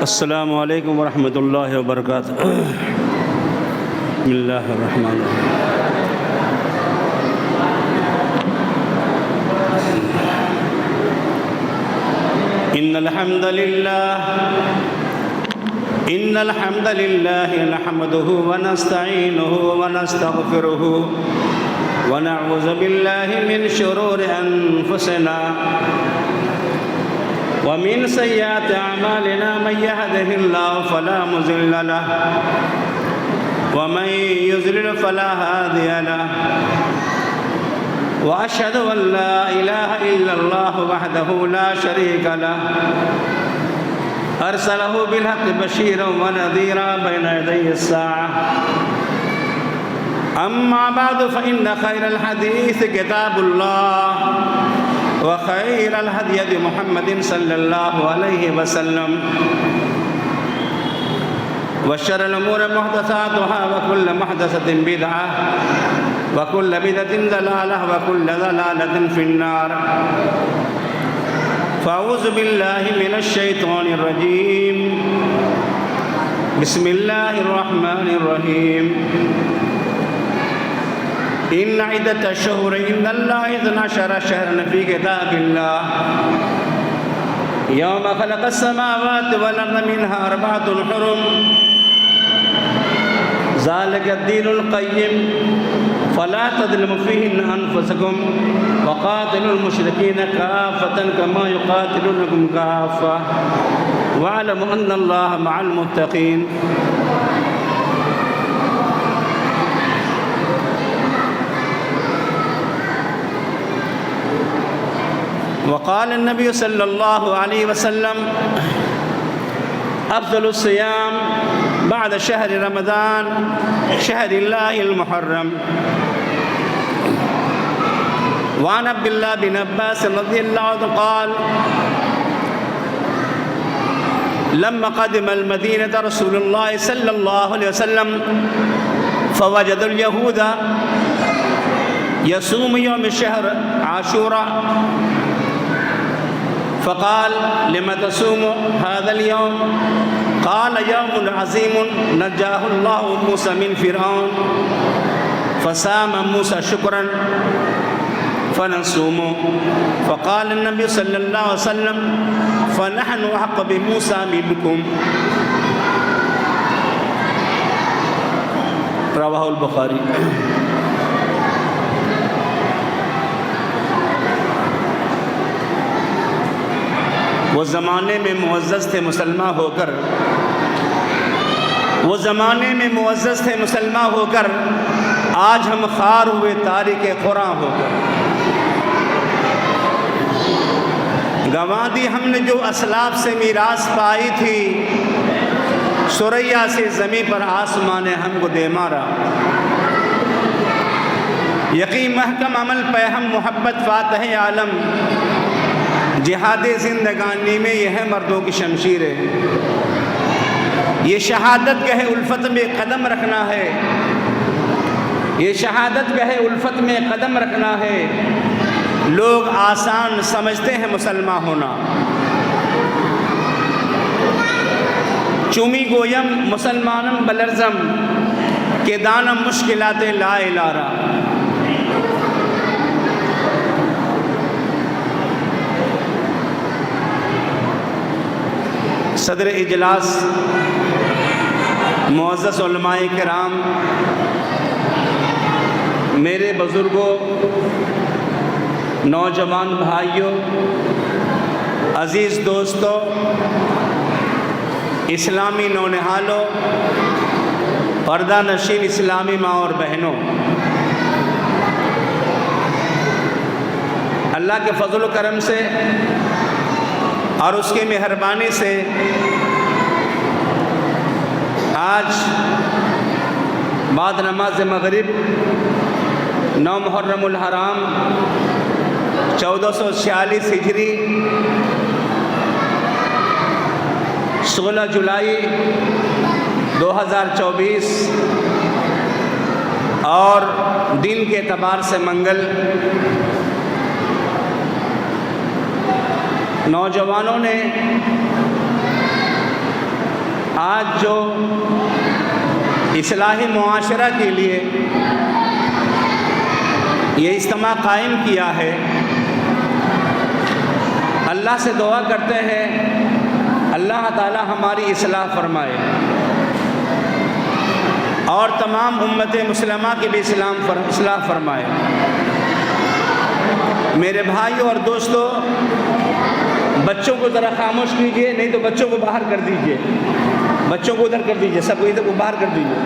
السلام علیکم ورحمۃ اللہ وبرکاتہ۔ بسم اللہ الرحمن الرحیم۔ ان الحمد للہ نحمده ونستعینه ونستغفره ونعوذ باللہ من شرور انفسنا ومن سیئات اعمالنا من يهده الله فلا مضل له ومن يضلل فلا هادي له واشهد ان لا اله الا الله وحده لا شريك له ارسله بالحق بشيرا ونذيرا بين يدي الساعه اما بعد فان خير الحديث كتاب الله وخير الهدي هدي محمد صلى الله عليه وسلم وشر الأمور محدثاتها وكل محدثة بدعة وكل بدعة ضلالة وكل ضلالة في النار فأعوذ بالله من الشيطان الرجيم بسم الله الرحمن الرحيم إن عدة الشهور عند الله 12 شهرا في كتاب الله يوم خلق السماوات والأرض منها 4 حرم ذلك الدين القيم فلا تظلموا فيهن أنفسكم وقاتلوا المشركين كافة كما يقاتلونكم كافة واعلموا أن الله مع المتقين۔ وقال النبي صلى الله عليه وسلم أفضل الصيام بعد شهر رمضان شهر الله المحرم۔ وعن عبد الله بن عباس رضي الله عنه قال لما قدم المدينة رسول الله صلى الله عليه وسلم فوجد اليهود يصوم يوم الشهر عاشوراء فقال لما تصوم هذا اليوم؟ قال يوم عظيم نجاه الله موسى من فرعون فصام موسى شكرا فنصوم۔ فقال النبي صلى الله عليه وسلم فنحن أحق بموسى منكم۔ رواه البخاری۔ وہ زمانے میں معزز تھے مسلمان ہو کر، وہ زمانے میں معزز تھے مسلمان ہو کر، آج ہم خوار ہوئے تارک قرآن ہو کر۔ گنوا دی ہم نے جو اسلاف سے میراث پائی تھی، ثریا سے زمین پر آسمان نے ہم کو دے مارا۔ یقین محکم عمل پہ ہم محبت فاتح عالم، جہاد زندگانی میں یہ ہے مردوں کی شمشیریں۔ یہ شہادت کہے الفت میں قدم رکھنا ہے، یہ شہادت کہے الفت میں قدم رکھنا ہے۔ لوگ آسان سمجھتے ہیں مسلمان ہونا، چومی گویم مسلمانم بلرزم کہ دانم مشکلات لا الارا۔ صدر اجلاس، معزز علماء کرام، میرے بزرگوں، نوجوان بھائیوں، عزیز دوستوں، اسلامی نونہالوں، پردہ نشین اسلامی ماں اور بہنوں، اللہ کے فضل و کرم سے اور اس کی مہربانی سے آج بعد نماز مغرب 9 محرم الحرام 1446 ہجری 16 جولائی 2024 اور دن کے اعتبار سے منگل نوجوانوں نے آج جو اصلاحِ معاشرہ کے لیے یہ اجتماع قائم کیا ہے، اللہ سے دعا کرتے ہیں اللہ تعالی ہماری اصلاح فرمائے اور تمام امت مسلمہ کی بھی اصلاح فرمائے۔ میرے بھائیوں اور دوستوں، بچوں کو ذرا خاموش کیجئے، نہیں تو بچوں کو باہر کر دیجئے، بچوں کو ادھر کر دیجئے، سب کو ادھر کو باہر کر دیجئے۔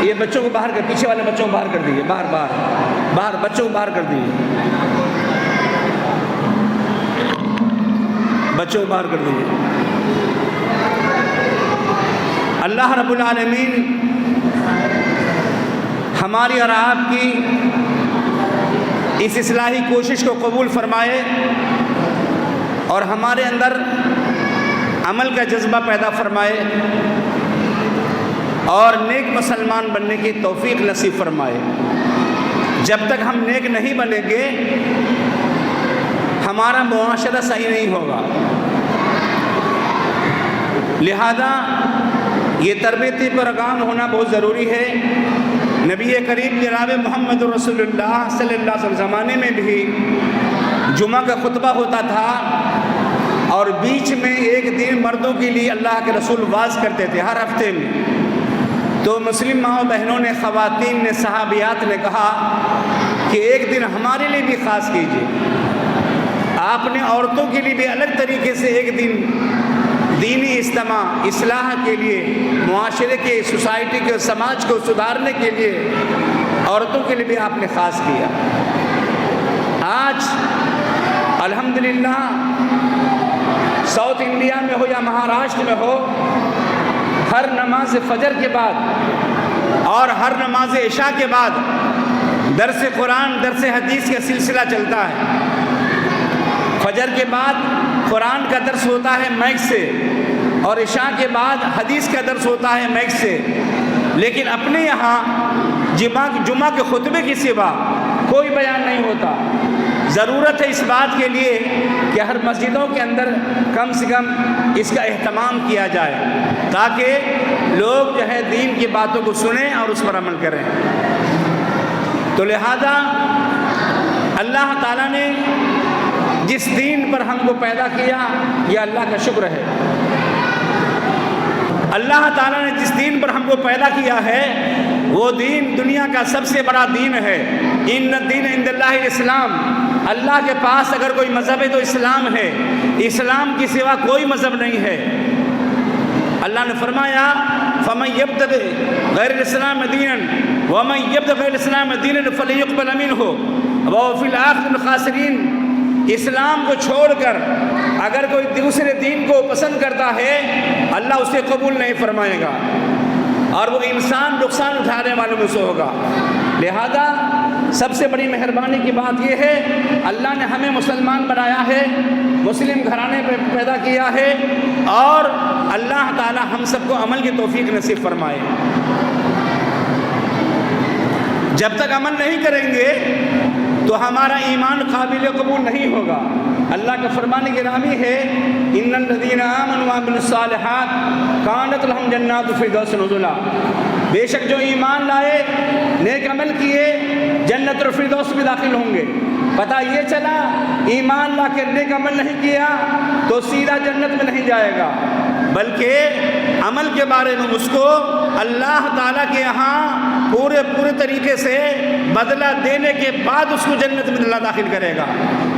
یہ بچوں کو باہر کر، پیچھے والے بچوں کو باہر کر دیجئے، باہر بچوں کو باہر کر دیجئے، بچوں کو باہر کر دیجئے۔ اللہ رب العالمین ہماری اور آپ کی اس اصلاحی کوشش کو قبول فرمائے اور ہمارے اندر عمل کا جذبہ پیدا فرمائے اور نیک مسلمان بننے کی توفیق نصیب فرمائے۔ جب تک ہم نیک نہیں بنیں گے ہمارا معاشرہ صحیح نہیں ہوگا۔ لہذا یہ تربیتی پروگرام ہونا بہت ضروری ہے۔ نبی کریم جناب محمد رسول اللہ صلی اللہ علیہ وسلم زمانے میں بھی جمعہ کا خطبہ ہوتا تھا اور بیچ میں ایک دن مردوں کے لیے اللہ کے رسول واعظ کرتے تھے ہر ہفتے میں۔ تو مسلم ماں و بہنوں نے، خواتین نے، صحابیات نے کہا کہ ایک دن ہمارے لیے بھی خاص کیجیے۔ آپ نے عورتوں کے لیے بھی الگ طریقے سے ایک دن دینی اجتماع اصلاح کے لیے، معاشرے کے، سوسائٹی کے، سماج کو سدھارنے کے لیے عورتوں کے لیے بھی آپ نے خاص کیا۔ آج الحمدللہ ساؤتھ انڈیا میں ہو یا مہاراشٹر میں ہو، ہر نماز فجر کے بعد اور ہر نماز عشاء کے بعد درس قرآن، درس حدیث کا سلسلہ چلتا ہے۔ فجر کے بعد قرآن کا درس ہوتا ہے مائک سے اور عشاء کے بعد حدیث کا درس ہوتا ہے مائک سے، لیکن اپنے یہاں جمعہ کے خطبے کے سوا کوئی بیان نہیں ہوتا۔ ضرورت ہے اس بات کے لیے کہ ہر مسجدوں کے اندر کم سے کم اس کا اہتمام کیا جائے تاکہ لوگ جو ہے دین کی باتوں کو سنیں اور اس پر عمل کریں۔ تو لہذا اللہ تعالیٰ نے جس دین پر ہم کو پیدا کیا یہ اللہ کا شکر ہے۔ اللہ تعالیٰ نے جس دین پر ہم کو پیدا کیا ہے وہ دین دنیا کا سب سے بڑا دین ہے۔ ان الدین عند اللہ الاسلام، اللہ کے پاس اگر کوئی مذہب ہے تو اسلام ہے، اسلام کی سوا کوئی مذہب نہیں ہے۔ اللہ نے فرمایا فَمَن يَبْتَغِ غَيْرَ الْإِسْلَامِ دِينًا وَمَن يَبْتَغِ غَيْرَ الْإِسْلَامِ دِينًا فَلَن يُقْبَلَ مِنْهُ وَهُوَ فِي الْآخِرَةِ مِنَ الْخَاسِرِينَ۔ اسلام کو چھوڑ کر اگر کوئی دوسرے دین کو پسند کرتا ہے اللہ اسے قبول نہیں فرمائے گا اور وہ انسان نقصان اٹھانے والوں میں سے ہوگا۔ لہذا سب سے بڑی مہربانی کی بات یہ ہے اللہ نے ہمیں مسلمان بنایا ہے، مسلم گھرانے پہ پیدا کیا ہے اور اللہ تعالی ہم سب کو عمل کی توفیق نصیب فرمائے۔ جب تک عمل نہیں کریں گے تو ہمارا ایمان قابل قبول نہیں ہوگا۔ اللہ کا فرمان گرامی ہے ان الذین آمنوا وعملوا الصالحات کانت لہم جنات الفردوس نزلا۔ بے شک جو ایمان لائے، نیک عمل کیے، جنت الفردوس میں داخل ہوں گے۔ پتہ یہ چلا ایمان لا کے نیک عمل نہیں کیا تو سیدھا جنت میں نہیں جائے گا، بلکہ عمل کے بارے میں اس کو اللہ تعالیٰ کے یہاں پورے طریقے سے بدلہ دینے کے بعد اس کو جنت میں اللہ داخل کرے گا۔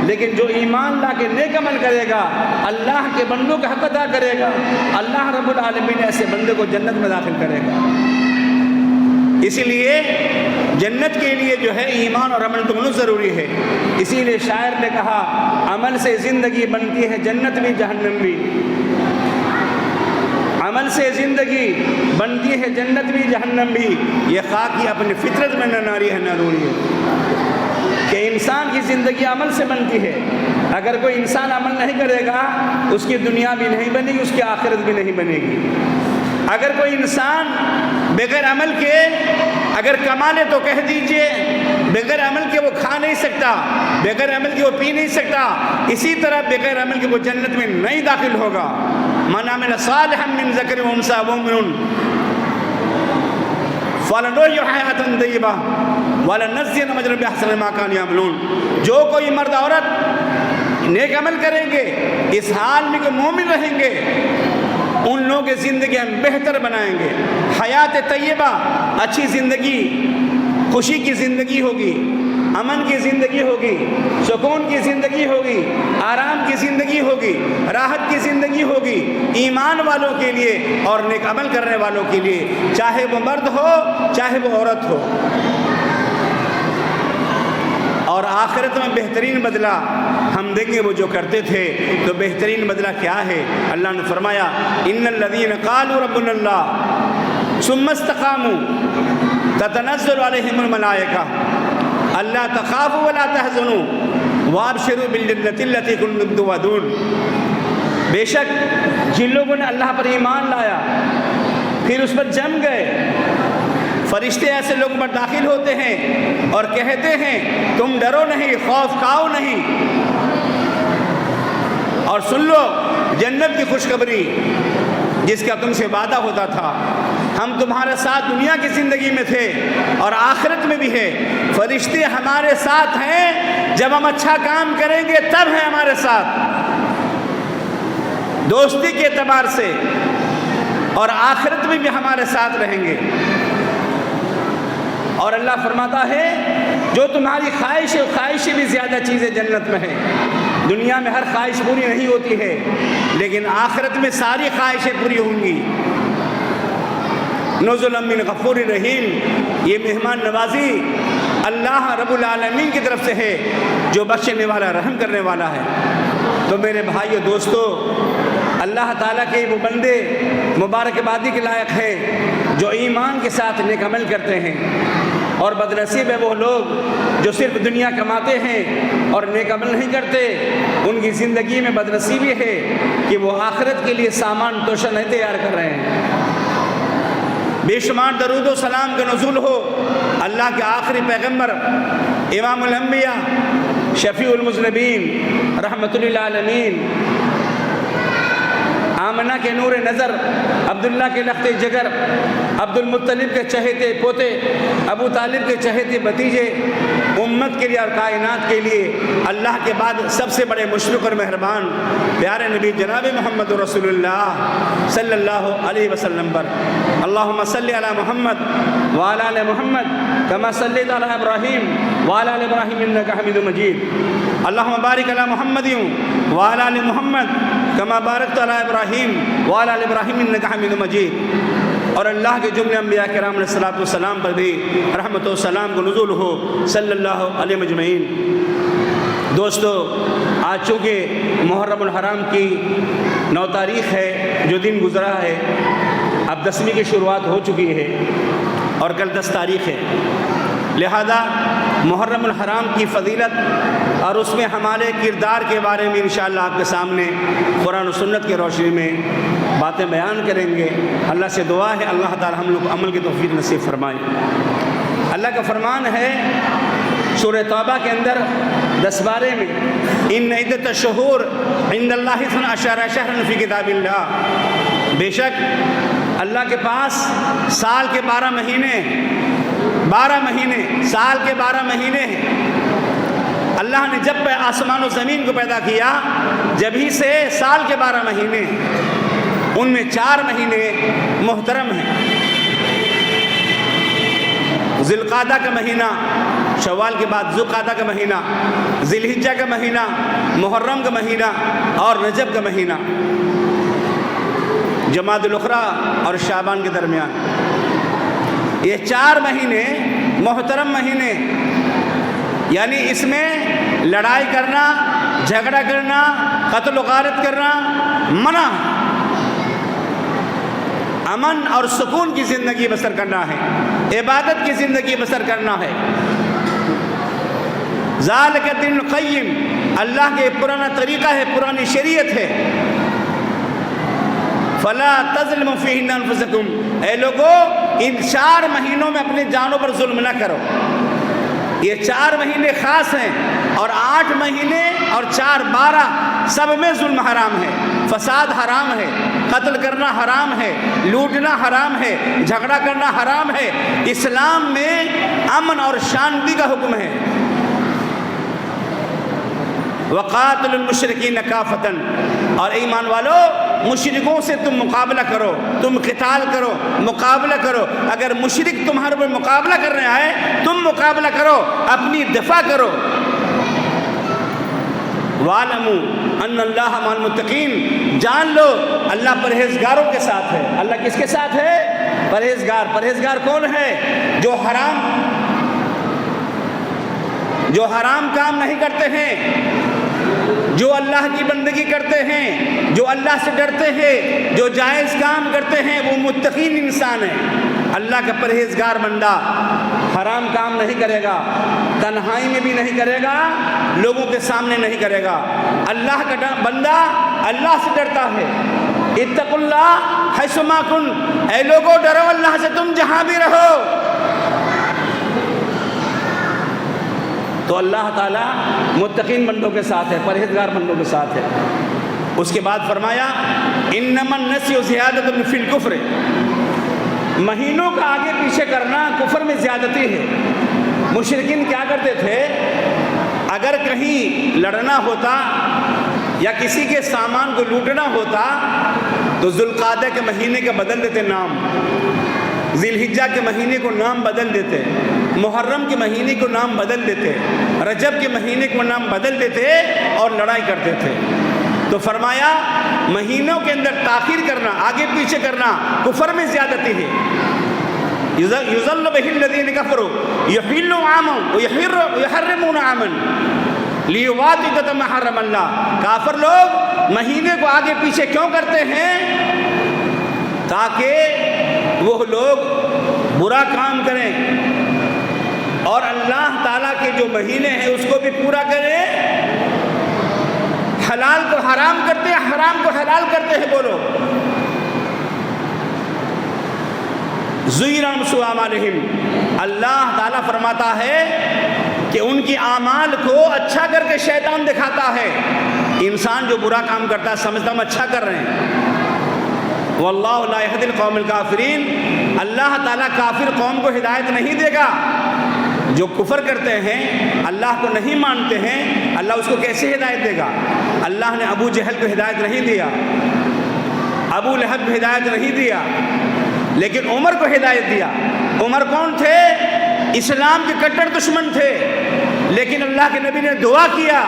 لیکن جو ایمان لا کے نیک عمل کرے گا، اللہ کے بندوں کا حق ادا کرے گا، اللہ رب العالمین ایسے بندے کو جنت میں داخل کرے گا۔ اسی لیے جنت کے لیے جو ہے ایمان اور عمل دونوں ضروری ہے۔ اسی لیے شاعر نے کہا عمل سے زندگی بنتی ہے جنت بھی جہنم بھی، عمل سے زندگی بنتی ہے جنت بھی جہنم بھی، یہ خاکی اپنی فطرت میں نہ ناری ہے نہ روری ہے کہ انسان کی زندگی عمل سے بنتی ہے۔ اگر کوئی انسان عمل نہیں کرے گا اس کی دنیا بھی نہیں بنے گی، اس کی آخرت بھی نہیں بنے گی۔ اگر کوئی انسان بغیر عمل کے اگر کمالے تو کہہ دیجئے بغیر عمل کے وہ کھا نہیں سکتا، بغیر عمل کے وہ پی نہیں سکتا، اسی طرح بغیر عمل کے وہ جنت میں نہیں داخل ہوگا۔ من عمل صالحا من ذکر و انثی وهو مؤمن فلنحیینہ حیاۃ طیبہ ولنجزینہم اجرہم بأحسن ما کانوا یعملون۔ جو کوئی مرد عورت نیک عمل کریں گے اس حال میں کہ مومن رہیں گے، ان لوگوں کی زندگی ہم بہتر بنائیں گے۔ حیات طیبہ، اچھی زندگی، خوشی کی زندگی ہوگی، امن کی زندگی ہوگی، سکون کی زندگی ہوگی، آرام کی زندگی ہوگی، راحت کی زندگی ہوگی ایمان والوں کے لیے اور نیک عمل کرنے والوں کے لیے، چاہے وہ مرد ہو چاہے وہ عورت ہو۔ اور آخرت میں بہترین بدلہ ہم دیں گے وہ جو کرتے تھے، تو بہترین بدلہ کیا ہے؟ اللہ نے فرمایا ان الذین قالوا ربنا اللہ ثم استقاموا تتنزل علیہم الملائکہ الا تخافوا ولا تحزنوا وابشروا بالجنۃ التی کنتم توعدون۔ بے شک جن لوگوں نے اللہ پر ایمان لایا پھر اس پر جم گئے، فرشتے ایسے لوگوں پر داخل ہوتے ہیں اور کہتے ہیں تم ڈرو نہیں، خوف کھاؤ نہیں، اور سن لو جنت کی خوشخبری جس کا تم سے وعدہ ہوتا تھا۔ ہم تمہارے ساتھ دنیا کی زندگی میں تھے اور آخرت میں بھی ہے، فرشتے ہمارے ساتھ ہیں، جب ہم اچھا کام کریں گے تب ہیں ہمارے ساتھ، دوستی کے اعتبار سے، اور آخرت میں بھی ہمارے ساتھ رہیں گے۔ اور اللہ فرماتا ہے جو تمہاری خواہش ہے، خواہش بھی زیادہ چیزیں جنت میں ہے۔ دنیا میں ہر خواہش پوری نہیں ہوتی ہے، لیکن آخرت میں ساری خواہشیں پوری ہوں گی۔ نزلا من غفور رحیم، یہ مہمان نوازی اللہ رب العالمین کی طرف سے ہے جو بخشنے والا، رحم کرنے والا ہے۔ تو میرے بھائیو دوستو، اللہ تعالیٰ کے وہ بندے مبارکبادی کے لائق ہے جو ایمان کے ساتھ نیک عمل کرتے ہیں، اور بدنصیب ہے وہ لوگ جو صرف دنیا کماتے ہیں اور نیک عمل نہیں کرتے۔ ان کی زندگی میں بدنصیبی ہے کہ وہ آخرت کے لیے سامان توشہ نہیں تیار کر رہے ہیں۔ بے شمار درود و سلام کا نزول ہو اللہ کے آخری پیغمبر امام الانبیاء شفیع المذنبین رحمۃ للعالمین، آمنہ کے نور نظر، عبداللہ کے لخت جگر، عبد المطلب کے چہیتے پوتے، ابو طالب کے چہیتے بھتیجے، امت کے لیے اور کائنات کے لیے اللہ کے بعد سب سے بڑے مشفق اور مہربان پیارے نبی جناب محمد رسول اللہ صلی اللہ علیہ وسلم پر اللہم صلی علی محمد وعلی آل محمد کما صلیت علی ابراہیم وعلی آل ابراہیم انک حمید مجید، اللہم بارک علی محمد وعلی آل محمد کما بارکت علی ابراہیم وعلی آل ابراہیم انک حمید مجید۔ اور اللہ کے جملے انبیاء کرام علیہ الصلوۃ والسلام پر بھی رحمت و سلام کو نزول ہو صلی اللہ علیہ مجمعین۔ دوستو، آج چونکہ محرم الحرام کی 9 تاریخ ہے جو دن گزرا ہے، اب 10ویں کی شروعات ہو چکی ہے اور کل 10 تاریخ ہے، لہذا محرم الحرام کی فضیلت اور اس میں ہمارے کردار کے بارے میں انشاءاللہ آپ کے سامنے قرآن و سنت کی روشنی میں باتیں بیان کریں گے۔ اللہ سے دعا ہے اللہ تعالی ہم لوگ کو عمل کی توفیق نصیب فرمائے۔ اللہ کا فرمان ہے سورہ توبہ کے اندر 10 بارے میں، ان عدت الشہور عند اللہ 12 شہرا فی کتاب اللہ، بے شک اللہ کے پاس سال کے 12 مہینے، سال کے 12 مہینے ہیں۔ اللہ نے جب آسمان و زمین کو پیدا کیا جب ہی سے سال کے 12 مہینے، ان میں 4 مہینے محترم ہیں، ذی القعدہ کا مہینہ، شوال کے بعد ذو القعدہ کا مہینہ، ذی الحجہ کا مہینہ، محرم کا مہینہ اور رجب کا مہینہ، جمادی الاخری اور شعبان کے درمیان، یہ 4 مہینے محترم مہینے، یعنی اس میں لڑائی کرنا، جھگڑا کرنا، قتل و غارت کرنا منع ہے، امن اور سکون کی زندگی بسر کرنا ہے، عبادت کی زندگی بسر کرنا ہے۔ ذالک الدین القیم، اللہ کے پرانا طریقہ ہے، پرانی شریعت ہے۔ فلا تظلموا فیہن انفسکم، اے لوگو ان 4 مہینوں میں اپنی جانوں پر ظلم نہ کرو۔ یہ 4 مہینے خاص ہیں، اور 8 مہینے اور 4 12 سب میں ظلم حرام ہے، فساد حرام ہے، قتل کرنا حرام ہے، لوٹنا حرام ہے، جھگڑا کرنا حرام ہے۔ اسلام میں امن اور شانتی کا حکم ہے۔ وقاتل المشرکین کافۃ، اور ایمان والو مشرکوں سے تم مقابلہ کرو، تم قتال کرو، مقابلہ کرو۔ اگر مشرک تمہارے پر مقابلہ کرنے آئے تم مقابلہ کرو، اپنی دفاع کرو۔ وَاعْلَمُوا أَنَّ اللَّهَ مَعَ الْمُتَّقِينَ، جان لو اللہ پرہیزگاروں کے ساتھ ہے۔ اللہ کس کے ساتھ ہے؟ پرہیزگار۔ پرہیزگار کون ہے؟ جو حرام کام نہیں کرتے ہیں، جو اللہ کی بندگی کرتے ہیں، جو اللہ سے ڈرتے ہیں، جو جائز کام کرتے ہیں، وہ متقین انسان ہے۔ اللہ کا پرہیزگار بندہ حرام کام نہیں کرے گا، تنہائی میں بھی نہیں کرے گا، لوگوں کے سامنے نہیں کرے گا۔ اللہ کا بندہ اللہ سے ڈرتا ہے۔ اتقوا اللہ حیث ما کنتم، اے لوگوں ڈرو اللہ سے تم جہاں بھی رہو۔ تو اللہ تعالیٰ متقین بندوں کے ساتھ ہے، پرہیزگار بندوں کے ساتھ ہے۔ اس کے بعد فرمایا انما النسي زیادۃ فی الکفر، مہینوں کا آگے پیچھے کرنا کفر میں زیادتی ہے۔ مشرکین کیا کرتے تھے؟ اگر کہیں لڑنا ہوتا یا کسی کے سامان کو لوٹنا ہوتا تو ذوالقعدہ کے مہینے کا بدل دیتے نام، ذی الحجہ کے مہینے کو نام بدل دیتے، محرم کے مہینے کو نام بدل دیتے، رجب کے مہینے کو نام بدل دیتے اور لڑائی کرتے تھے۔ تو فرمایا مہینوں کے اندر تاخیر کرنا، آگے پیچھے کرنا کفر میں زیادتی ہے۔ یضل بہ الذین کفروا یحلوا عاما ویحرمون عاما لیواطئوا ما حرم اللہ۔ کافر لوگ مہینے کو آگے پیچھے کیوں کرتے ہیں؟ تاکہ وہ لوگ برا کام کریں اور اللہ تعالیٰ کے جو مہینے ہیں اس کو بھی پورا کریں۔ حلال کو حرام کرتے ہیں، حرام کو حلال کرتے ہیں۔ بولو زُیِّنَ لَهُمْ سُوءُ أَعْمَالِهِمْ، اللہ تعالیٰ فرماتا ہے کہ ان کی اعمال کو اچھا کر کے شیطان دکھاتا ہے۔ انسان جو برا کام کرتا ہے سمجھتا ہم اچھا کر رہے ہیں۔ وَاللَّهُ لَا يَهْدِي الْقَوْمَ الْكَافِرِينَ، اللہ تعالیٰ کافر قوم کو ہدایت نہیں دے گا۔ جو کفر کرتے ہیں، اللہ کو نہیں مانتے ہیں، اللہ اس کو کیسے ہدایت دے گا؟ اللہ نے ابو جہل کو ہدایت نہیں دیا، ابو لہب کو ہدایت نہیں دیا، لیکن عمر کو ہدایت دیا۔ عمر کون تھے؟ اسلام کے کٹر دشمن تھے، لیکن اللہ کے نبی نے دعا کیا،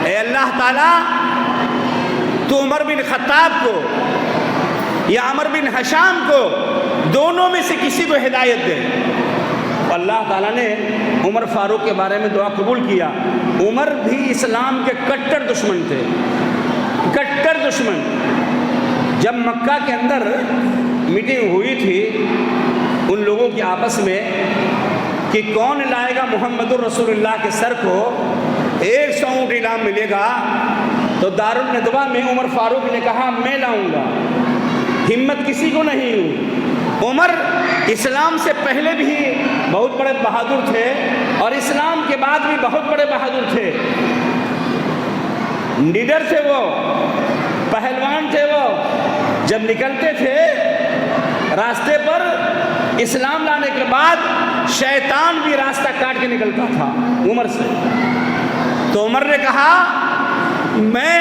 اے اللہ تعالیٰ تو عمر بن خطاب کو یا عمر بن حشام کو، دونوں میں سے کسی کو ہدایت دے۔ اللہ تعالیٰ نے عمر فاروق کے بارے میں دعا قبول کیا۔ عمر بھی اسلام کے کٹر دشمن تھے، کٹر دشمن۔ جب مکہ کے اندر میٹنگ ہوئی تھی ان لوگوں کی آپس میں کہ کون لائے گا محمد الرسول اللہ کے سر کو 100 اونٹ انعام ملے گا، تو دارالندوہ میں عمر فاروق نے کہا میں لاؤں گا، ہمت کسی کو نہیں ہوئی۔ عمر اسلام سے پہلے بھی بہت بڑے بہادر تھے اور اسلام کے بعد بھی بہت بڑے بہادر تھے، لیڈر تھے، وہ پہلوان تھے۔ وہ جب نکلتے تھے راستے پر اسلام لانے کے بعد شیطان بھی راستہ کاٹ کے نکلتا تھا عمر سے۔ تو عمر نے کہا میں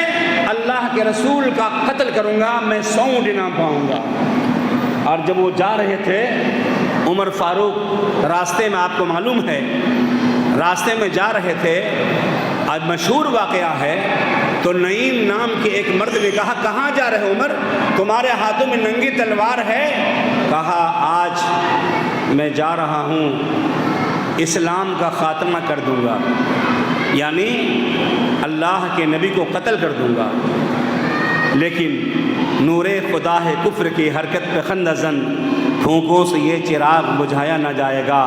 اللہ کے رسول کا قتل کروں گا، میں 100 اونٹ انعام پاؤں گا۔ اور جب وہ جا رہے تھے عمر فاروق راستے میں، آپ کو معلوم ہے راستے میں جا رہے تھے، آج مشہور واقعہ ہے، تو نعیم نام کے ایک مرد نے کہا کہاں جا رہے عمر، تمہارے ہاتھوں میں ننگی تلوار ہے؟ کہا آج میں جا رہا ہوں اسلام کا خاتمہ کر دوں گا، یعنی اللہ کے نبی کو قتل کر دوں گا، لیکن نور خدا ہے کفر کی حرکت پہ خندہ زن، پھونکوں سے یہ چراغ بجھایا نہ جائے گا۔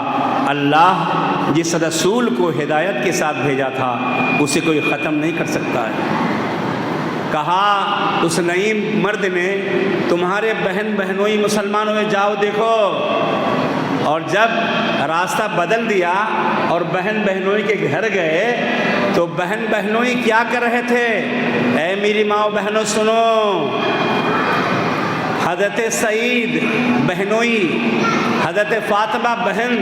اللہ جس رسول کو ہدایت کے ساتھ بھیجا تھا اسے کوئی ختم نہیں کر سکتا ہے، کہا اس نعیم مرد نے تمہارے بہن بہنوئی مسلمان ہوئے جاؤ دیکھو. اور جب راستہ بدل دیا اور بہن بہنوئی کے گھر گئے تو بہن بہنوئی کیا کر رہے تھے؟ اے میری ماں و بہنوں سنو. حضرت سعید بہنوئی، حضرت فاطمہ بہن،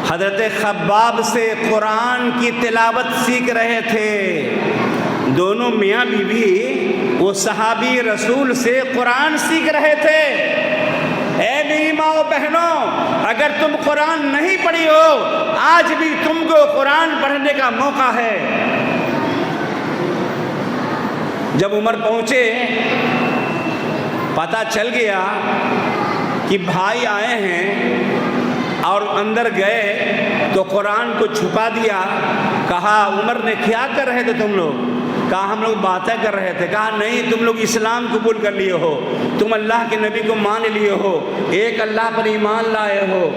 حضرت خباب سے قرآن کی تلاوت سیکھ رہے تھے. دونوں میاں بیوی وہ صحابی رسول سے قرآن سیکھ رہے تھے. اے میری ماں و بہنوں، اگر تم قرآن نہیں پڑھی ہو آج بھی تم کو قرآن پڑھنے کا موقع ہے. جب عمر پہنچے پتہ چل گیا کہ بھائی آئے ہیں اور اندر گئے تو قرآن کو چھپا دیا. کہا عمر نے کیا کر رہے تھے تم لوگ؟ کہا ہم لوگ باتیں کر رہے تھے. کہا نہیں، تم لوگ اسلام قبول کر لیے ہو، تم اللہ کے نبی کو مان لیے ہو، ایک اللہ پر ایمان لائے ہو.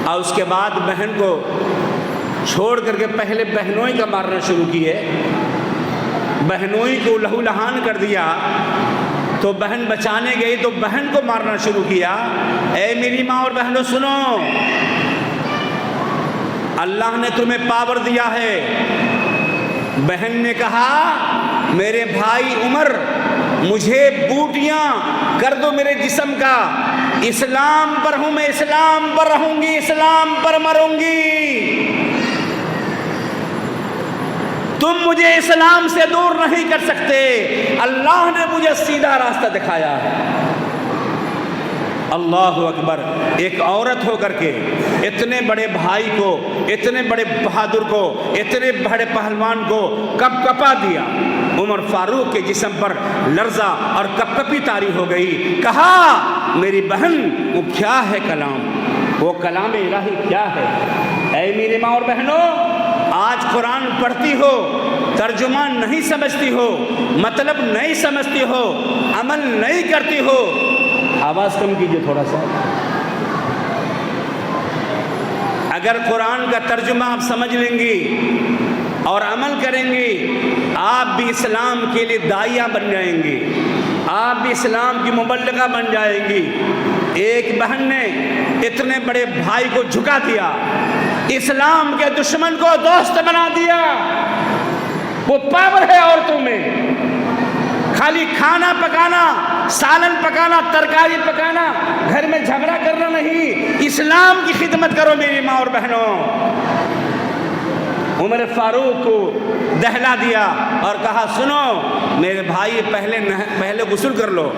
اور اس کے بعد بہن کو چھوڑ کر کے پہلے بہنوئی کا مارنا شروع کیے. بہنوئی کو لہو لہان کر دیا تو بہن بچانے گئی تو بہن کو مارنا شروع کیا. اے میری ماں اور بہنوں سنو، اللہ نے تمہیں پاور دیا ہے. بہن نے کہا میرے بھائی عمر مجھے بوٹیاں کر دو میرے جسم کا، اسلام پر ہوں میں، اسلام پر رہوں گی، اسلام پر مروں گی. تم مجھے اسلام سے دور نہیں کر سکتے. اللہ نے مجھے سیدھا راستہ دکھایا ہے. اللہ اکبر. ایک عورت ہو کر کے اتنے بڑے بھائی کو، اتنے بڑے بہادر کو، اتنے بڑے پہلوان کو کپ کپا دیا. عمر فاروق کے جسم پر لرزہ اور کپ کپی طاری ہو گئی. کہا میری بہن وہ کیا ہے کلام، وہ کلام الہی کیا ہے؟ اے میری ماں اور بہنوں، آج قرآن پڑھتی ہو، ترجمہ نہیں سمجھتی ہو، مطلب نہیں سمجھتی ہو، عمل نہیں کرتی ہو. آواز کم کیجئے تھوڑا سا. اگر قرآن کا ترجمہ آپ سمجھ لیں گی اور عمل کریں گی، آپ بھی اسلام کے لیے داعیہ بن جائیں گی، آپ بھی اسلام کی مبلغہ بن جائیں گی. ایک بہن نے اتنے بڑے بھائی کو جھکا دیا، اسلام کے دشمن کو دوست بنا دیا. وہ پاور ہے عورتوں میں. خالی کھانا پکانا، سالن پکانا، ترکاری پکانا، گھر میں جھگڑا کرنا نہیں، اسلام کی خدمت کرو میری ماں اور بہنوں. عمر فاروق کو دہلا دیا اور کہا سنو میرے بھائی، پہلے غسل کر لو،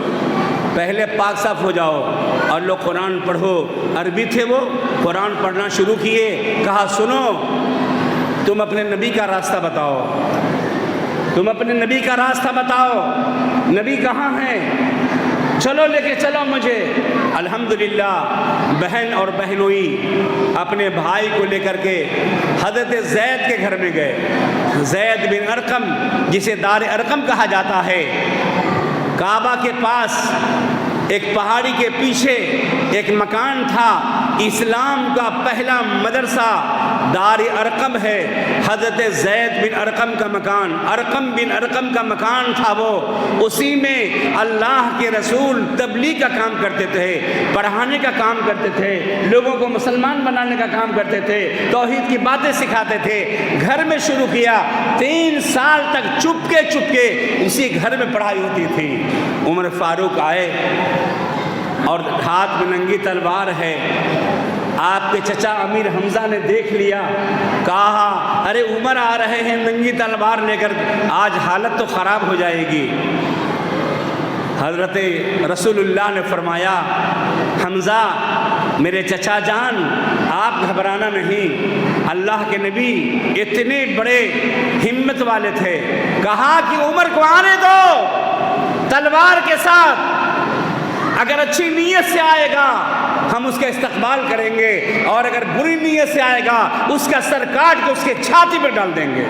پہلے پاک صاف ہو جاؤ اور لوگ قرآن پڑھو. عربی تھے وہ، قرآن پڑھنا شروع کیے. کہا سنو تم اپنے نبی کا راستہ بتاؤ، تم اپنے نبی کا راستہ بتاؤ، نبی کہاں ہیں؟ چلو لے کے چلو مجھے. الحمدللہ بہن اور بہنوئی اپنے بھائی کو لے کر کے حضرت زید کے گھر میں گئے. زید بن ارقم، جسے دار ارقم کہا جاتا ہے، کعبہ کے پاس ایک پہاڑی کے پیچھے ایک مکان تھا. اسلام کا پہلا مدرسہ دار ارقم ہے. حضرت زید بن ارقم کا مکان، ارقم بن ارقم کا مکان تھا وہ. اسی میں اللہ کے رسول تبلیغ کا کام کرتے تھے، پڑھانے کا کام کرتے تھے، لوگوں کو مسلمان بنانے کا کام کرتے تھے، توحید کی باتیں سکھاتے تھے. گھر میں شروع کیا، 3 سال تک چپکے چپکے اسی گھر میں پڑھائی ہوتی تھی. عمر فاروق آئے اور ہاتھ میں ننگی تلوار ہے. آپ کے چچا امیر حمزہ نے دیکھ لیا، کہا ارے عمر آ رہے ہیں ننگی تلوار لے کر، آج حالت تو خراب ہو جائے گی. حضرت رسول اللہ نے فرمایا حمزہ میرے چچا جان آپ گھبرانا نہیں. اللہ کے نبی اتنے بڑے ہمت والے تھے. کہا کہ عمر کو آنے دو تلوار کے ساتھ، اگر اچھی نیت سے آئے گا ہم اس کا استقبال کریں گے، اور اگر بری نیت سے آئے گا اس کا سر کاٹ کے اس کے چھاتی پر ڈال دیں گے.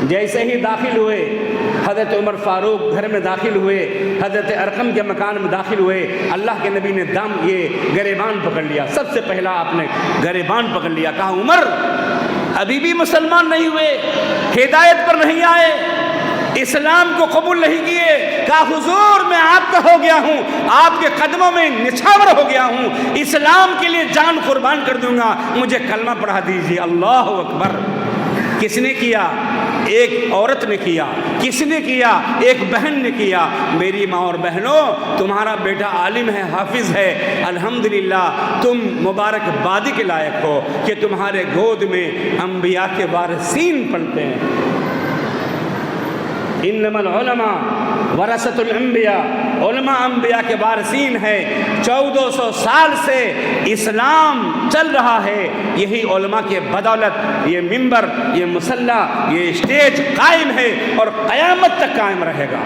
جیسے ہی داخل ہوئے حضرت عمر فاروق گھر میں داخل ہوئے، حضرت ارقم کے مکان میں داخل ہوئے، اللہ کے نبی نے یہ گریبان پکڑ لیا. سب سے پہلا آپ نے گریبان پکڑ لیا. کہا عمر ابھی بھی مسلمان نہیں ہوئے، ہدایت پر نہیں آئے، اسلام کو قبول نہیں کیے، کہا حضور میں آپ کا ہو گیا ہوں، آپ کے قدموں میں نچھاور ہو گیا ہوں، اسلام کے لیے جان قربان کر دوں گا، مجھے کلمہ پڑھا دیجیے۔ اللہ اکبر۔ کس نے کیا؟ ایک عورت نے کیا۔ کس نے کیا؟ ایک بہن نے کیا۔ میری ماں اور بہنوں، تمہارا بیٹا عالم ہے، حافظ ہے، الحمدللہ تم مبارک بادی کے لائق ہو کہ تمہارے گود میں انبیاء کے وارثین پلتے ہیں۔ انما العلماء ورثۃ الانبیاء، علماء انبیاء کے وارثین ہے۔ 1400 سال سے اسلام چل رہا ہے، یہی علماء کے بدولت یہ ممبر، یہ مصلی، یہ اسٹیج قائم ہے اور قیامت تک قائم رہے گا۔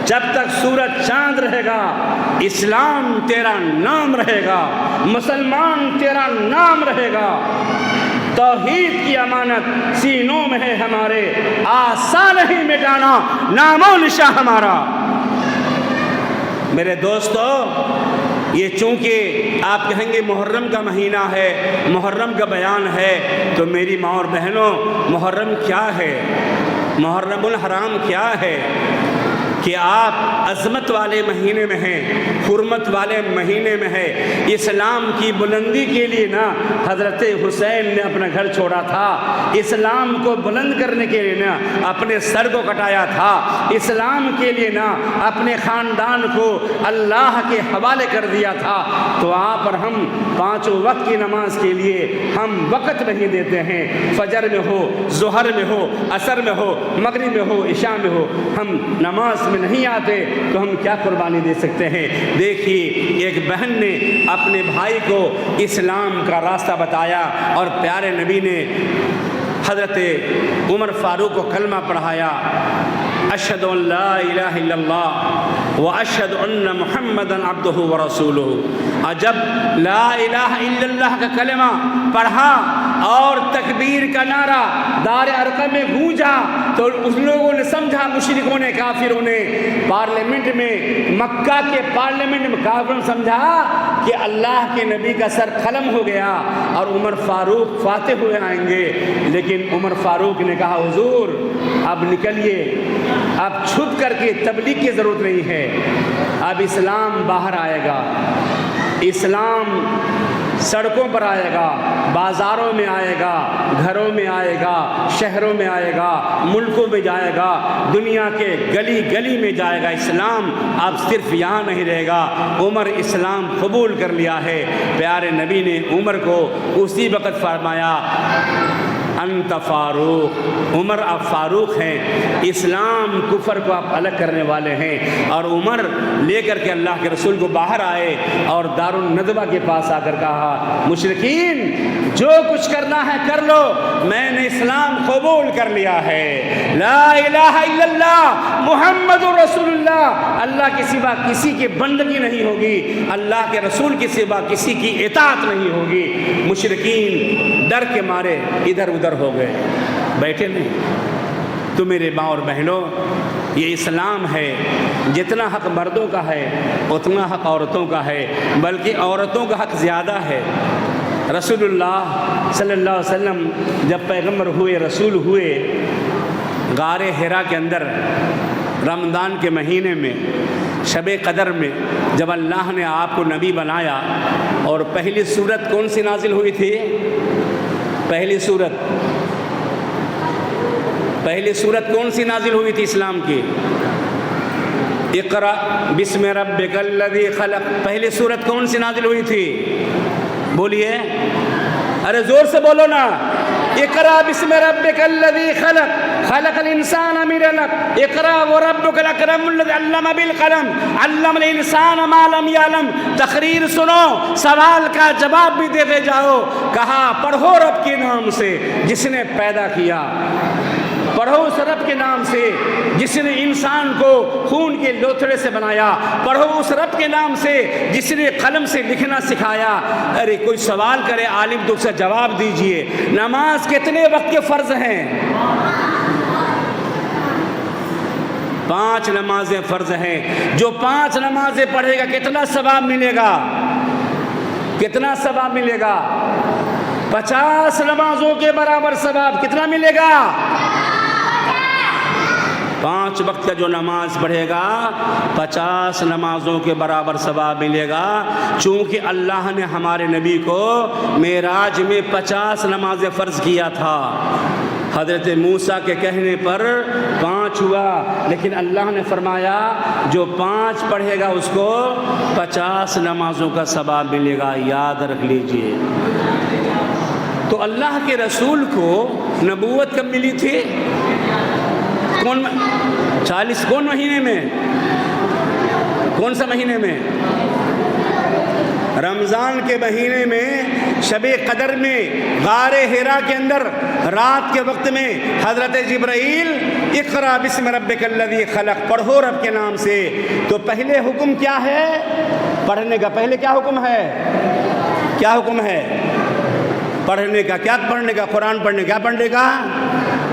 جب تک سورج چاند رہے گا اسلام تیرا نام رہے گا، مسلمان تیرا نام رہے گا۔ توحید کی امانت سینوں میں ہے ہمارے، آسان نہیں مٹانا نام و نشاں ہمارا۔ میرے دوستو، یہ چونکہ آپ کہیں گے محرم کا مہینہ ہے، محرم کا بیان ہے، تو میری ماں اور بہنوں، محرم کیا ہے؟ محرم الحرام کیا ہے؟ کہ آپ عظمت والے مہینے میں ہیں، حرمت والے مہینے میں ہے۔ اسلام کی بلندی کے لیے نا حضرت حسین نے اپنا گھر چھوڑا تھا، اسلام کو بلند کرنے کے لیے نا اپنے سر کو کٹایا تھا، اسلام کے لیے نا اپنے خاندان کو اللہ کے حوالے کر دیا تھا۔ تو آپ اور ہم 5 وقت کی نماز کے لیے ہم وقت نہیں دیتے ہیں، فجر میں ہو، ظہر میں ہو، عصر میں ہو، مغرب میں ہو، عشاء میں ہو، ہم نماز میں نہیں آتے تو ہم کیا قربانی دے سکتے ہیں؟ دیکھیے، ایک بہن نے اپنے بھائی کو اسلام کا راستہ بتایا اور پیارے نبی نے حضرت عمر فاروق کو کلمہ پڑھایا، اشہد ان لا الہ الا اللہ واشہد ان محمدا عبدہ ورسولہ۔ اور جب لا الہ الا اللہ کا کلمہ پڑھا اور تکبیر کا نعرہ دار ارقم میں گونجا تو اس لوگوں نے سمجھا، مشرکوں نے، کافروں نے، پارلیمنٹ میں، مکہ کے پارلیمنٹ میں کافروں نے سمجھا کہ اللہ کے نبی کا سر قلم ہو گیا اور عمر فاروق فاتح ہوئے آئیں گے۔ لیکن عمر فاروق نے کہا حضور اب نکلیے، اب چھپ کر کے تبلیغ کی ضرورت نہیں ہے، اب اسلام باہر آئے گا، اسلام سڑکوں پر آئے گا، بازاروں میں آئے گا، گھروں میں آئے گا، شہروں میں آئے گا، ملکوں میں جائے گا، دنیا کے گلی گلی میں جائے گا اسلام، اب صرف یہاں نہیں رہے گا۔ عمر اسلام قبول کر لیا ہے۔ پیارے نبی نے عمر کو اسی وقت فرمایا انت فاروق، عمر آپ فاروق ہیں، اسلام کفر کو آپ الگ کرنے والے ہیں۔ اور عمر لے کر کے اللہ کے رسول کو باہر آئے اور دار الندوہ کے پاس آ کر کہا مشرکین جو کچھ کرنا ہے کر لو، میں نے اسلام قبول کر لیا ہے، لا الہ الا اللہ محمد رسول اللہ، اللہ کے سوا کسی کی بندگی نہیں ہوگی، اللہ کے رسول کے سوا کسی کی اطاعت نہیں ہوگی۔ مشرکین ڈر کے مارے ادھر ادھر ہو گئے، بیٹھے نہیں۔ تو میرے ماں اور بہنوں، یہ اسلام ہے، جتنا حق مردوں کا ہے اتنا حق عورتوں کا ہے، بلکہ عورتوں کا حق زیادہ ہے۔ رسول اللہ صلی اللہ علیہ وسلم جب پیغمبر ہوئے، رسول ہوئے، غار حرا کے اندر رمضان کے مہینے میں، شب قدر میں جب اللہ نے آپ کو نبی بنایا، اور پہلی سورت کون سی نازل ہوئی تھی؟ پہلی سورت کون سی نازل ہوئی تھی اسلام کی؟ اقرأ بسم ربک الذی خلق، پہلی سورت کون سی نازل ہوئی تھی؟ بولیے، ارے زور سے بولو نا۔ اقرأ بسم ربک الذی خلق، خلق الانسان من علق، اقرأ وربک الاکرم الذی علم بالقلم، علم الانسان ما لم یعلم۔ تقریر سنو، سوال کا جواب بھی دیتے جاؤ۔ کہا پڑھو رب کے نام سے جس نے پیدا کیا، پڑھو اس رب کے نام سے جس نے انسان کو خون کے لوتھڑے سے بنایا، پڑھو اس رب کے نام سے جس نے قلم سے لکھنا سکھایا۔ ارے کوئی سوال کرے عالم تو اسے جواب دیجئے۔ نماز کتنے وقت کے فرض ہیں؟ 5 نمازیں فرض ہیں۔ جو 5 نمازیں پڑھے گا کتنا ثواب ملے گا؟ کتنا ثواب ملے گا؟ 50 نمازوں کے برابر ثواب کتنا ملے گا؟ 5 وقت کا جو نماز پڑھے گا 50 نمازوں کے برابر ثواب ملے گا، چونکہ اللہ نے ہمارے نبی کو معراج میں 50 نمازیں فرض کیا تھا۔ حضرت موسیٰ کے کہنے پر 5 ہوا، لیکن اللہ نے فرمایا جو 5 پڑھے گا اس کو 50 نمازوں کا ثواب ملے گا، یاد رکھ لیجئے۔ تو اللہ کے رسول کو نبوت کب ملی تھی؟ 40 کون مہینے میں؟ کون سا مہینے میں؟ رمضان کے مہینے میں، شب قدر میں، غار حرا کے اندر رات کے وقت میں حضرت جبرائیل اقرا بسم ربک الذی خلق، پڑھو رب کے نام سے۔ تو پہلے حکم کیا ہے پڑھنے کا؟ پہلے کیا حکم ہے؟ کیا حکم ہے پڑھنے کا؟ کیا پڑھنے کا؟ قرآن پڑھنے کا۔ پڑھنے کا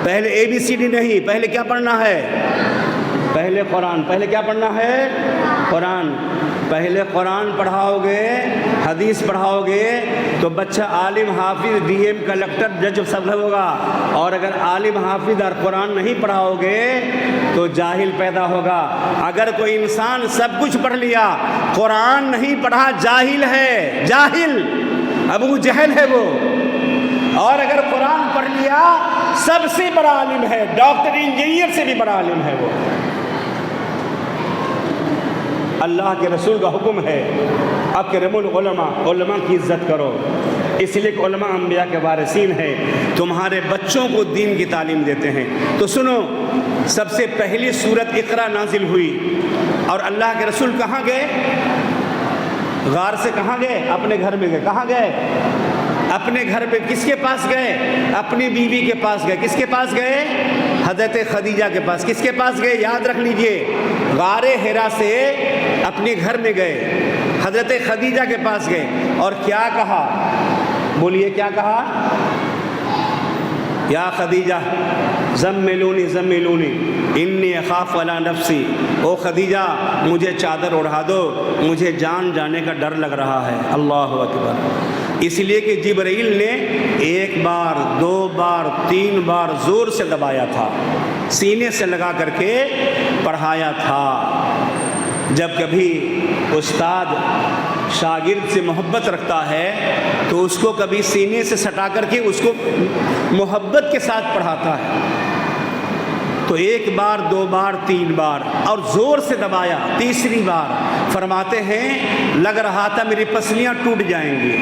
پہلے ABCD نہیں، پہلے کیا پڑھنا ہے؟ پہلے قرآن۔ پہلے کیا پڑھنا ہے؟ قرآن۔ پہلے قرآن پڑھاؤ گے، حدیث پڑھاؤ گے تو بچہ عالم، حافظ، DM، کلکٹر، جج سب ہوگا۔ اور اگر عالم، حافظ اور قرآن نہیں پڑھاؤ گے تو جاہل پیدا ہوگا۔ اگر کوئی انسان سب کچھ پڑھ لیا، قرآن نہیں پڑھا، جاہل ہے، جاہل، ابو جہل ہے وہ۔ اور اگر قرآن پڑھ لیا، سب سے بڑا عالم ہے، ڈاکٹر، انجینئر سے بھی بڑا عالم ہے وہ۔ اللہ کے رسول کا حکم ہے اکرم العلماء، علماء کی عزت کرو، اس لیے کہ علماء انبیاء کے وارثین ہیں، تمہارے بچوں کو دین کی تعلیم دیتے ہیں۔ تو سنو، سب سے پہلی سورت اقرا نازل ہوئی، اور اللہ کے رسول کہاں گئے؟ غار سے کہاں گئے؟ اپنے گھر میں گئے۔ کہاں گئے؟ اپنے گھر پہ۔ کس کے پاس گئے؟ اپنی بیوی کے پاس گئے۔ کس کے پاس گئے؟ حضرت خدیجہ کے پاس۔ کس کے پاس گئے؟ یاد رکھ لیجئے، غار حرا سے اپنے گھر میں گئے، حضرت خدیجہ کے پاس گئے، اور کیا کہا؟ بولیے کیا کہا؟ یا خدیجہ زملونی زملونی انی اخاف علی نفسی، او خدیجہ مجھے چادر اڑا دو، مجھے جان جانے کا ڈر لگ رہا ہے۔ اللہ اکبر۔ اس لیے کہ جبرائیل نے 1 بار 2 بار 3 بار زور سے دبایا تھا، سینے سے لگا کر کے پڑھایا تھا۔ جب کبھی استاد شاگرد سے محبت رکھتا ہے تو اس کو کبھی سینے سے سٹا کر کے اس کو محبت کے ساتھ پڑھاتا ہے۔ تو 1 بار 2 بار 3 بار اور زور سے دبایا، تیسری بار فرماتے ہیں لگ رہا تھا میری پسلیاں ٹوٹ جائیں گی۔